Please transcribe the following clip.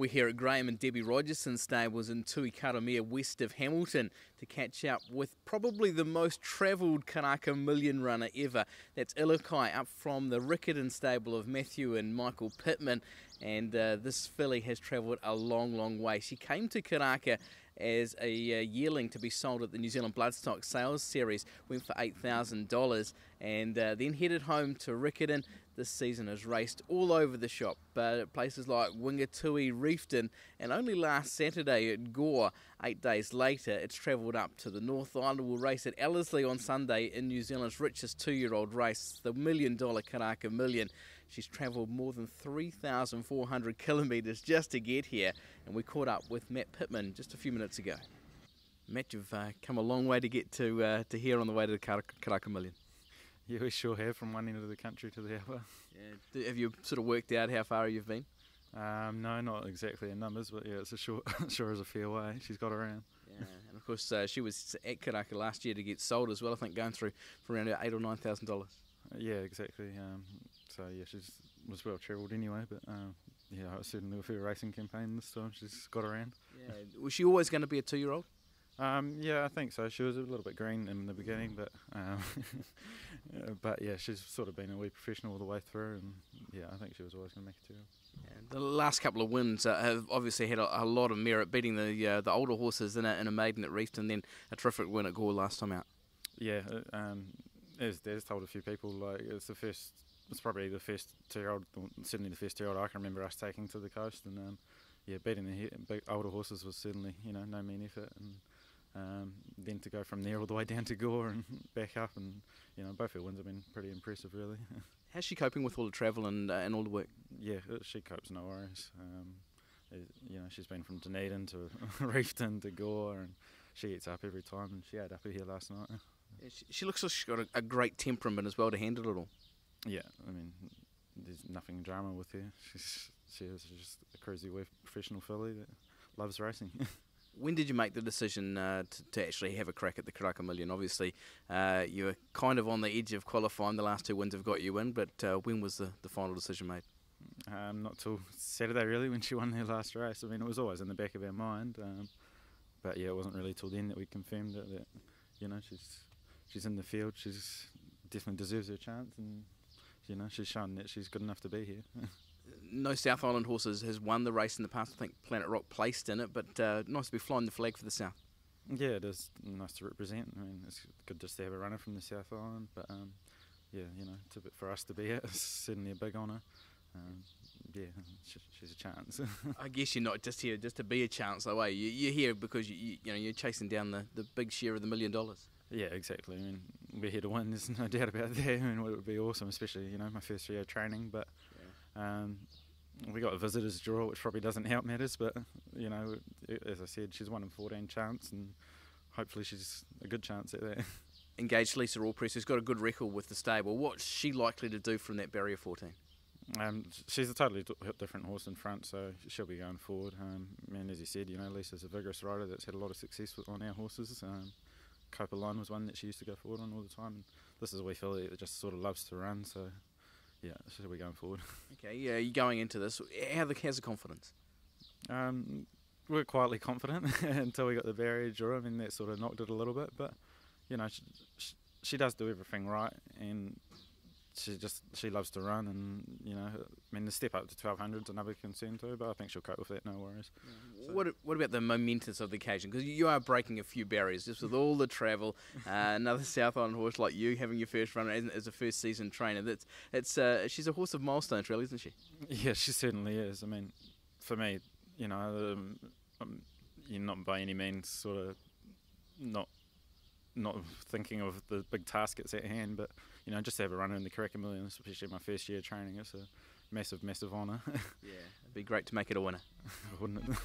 We're here at Graham and Debbie Rogerson's stables in Tui Karamea, west of Hamilton, to catch up with probably the most travelled Karaka Million runner ever. That's Ellerslie, up from the Rickerton stable of Matthew and Michael Pitman. And this filly has travelled a long, long way. She came to Karaka as a yearling to be sold at the New Zealand Bloodstock Sales Series, went for $8,000, and then headed home to Rickerton. This season has raced all over the shop, at places like Wingatui, Reefton, and only last Saturday at Gore, 8 days later, it's travelled up to the North Island. Will race at Ellerslie on Sunday in New Zealand's richest two-year-old race, the $1 million Karaka Million. She's travelled more than 3,400 kilometres just to get here, and we caught up with Matt Pitman just a few minutes ago. Matt, you've come a long way to get to here on the way to the Karaka Million. Yeah, we sure have, from one end of the country to the other. Yeah. Have you sort of worked out how far you've been? No, not exactly in numbers, but yeah, it's a sure is a fair way. She's got around. Yeah, and of course she was at Karaka last year to get sold as well. I think going through for around $8,000 or $9,000. Yeah, exactly. So yeah, she was well travelled anyway. But yeah, certainly with her racing campaign this time, she's got around. Yeah, was she always going to be a two-year-old? Yeah, I think so. She was a little bit green in the beginning, but yeah, she's sort of been a wee professional all the way through, and yeah, I think she was always going to make a two-year-old. Yeah, the last couple of wins have obviously had a lot of merit, beating the older horses in a maiden at Reefton, and then a terrific win at Gore last time out. Yeah, as Des told a few people, like it's probably the first two-year-old, certainly the first two-year-old I can remember us taking to the coast, and yeah, beating the big older horses was certainly no mean effort, and then to go from there all the way down to Gore and back up, and both her wins have been pretty impressive, really. How's she coping with all the travel and all the work? Yeah, she copes, no worries. She's been from Dunedin to Reefton to Gore, and she eats up every time, and she ate up here last night. Yeah, she looks like she's got a great temperament as well to handle it all. Yeah, I mean, there's nothing drama with her. She is just a crazy professional filly that loves racing. When did you make the decision to actually have a crack at the Karaka Million? Obviously, you were kind of on the edge of qualifying. The last two wins have got you in, but when was the final decision made? Not till Saturday, really, when she won her last race. I mean, it was always in the back of our mind, but yeah, it wasn't really till then that we confirmed it, that she's in the field. She's definitely deserves her chance, and she's shown that she's good enough to be here. No South Island horses has won the race in the past. I think Planet Rock placed in it, but nice to be flying the flag for the South. Yeah, it is nice to represent. I mean, it's good just to have a runner from the South Island, but yeah, for us to be it, it's certainly a big honour. Yeah, she's a chance. I guess you're not just here just to be a chance, though, you're here because you're chasing down the big share of the $1 million. Yeah, exactly. I mean, we're here to win. There's no doubt about that. I mean, it would be awesome, especially my first year of training. But we got a visitors draw, which probably doesn't help matters. But as I said, she's 1 in 14 chance, and hopefully she's a good chance at that. Engaged Lisa Allpress, who's got a good record with the stable. What's she likely to do from that barrier 14? She's a totally different horse in front, so she'll be going forward. And as you said, Lisa's a vigorous rider that's had a lot of success on our horses. Copa Line was one that she used to go forward on all the time. And this is a wee filly that just sort of loves to run, so yeah, she'll be going forward. Okay, yeah, you're going into this. How's the confidence? We're quietly confident until we got the barrier draw. I mean, that sort of knocked it a little bit, but she does do everything right, and she loves to run, and I mean, the step up to 1200 is another concern too, but I think she'll cope with that, no worries. Yeah. What about the momentous of the occasion? Because you are breaking a few barriers just with all the travel. Another South Island horse like you having your first run as a first season trainer. She's a horse of milestones, really, isn't she? Yeah, she certainly is. I mean, for me, you're not by any means sort of not thinking of the big task that's at hand, but just to have a runner in the Karaka Million, especially my first year training, it's a massive honour. Yeah, it'd be great to make it a winner. Wouldn't it?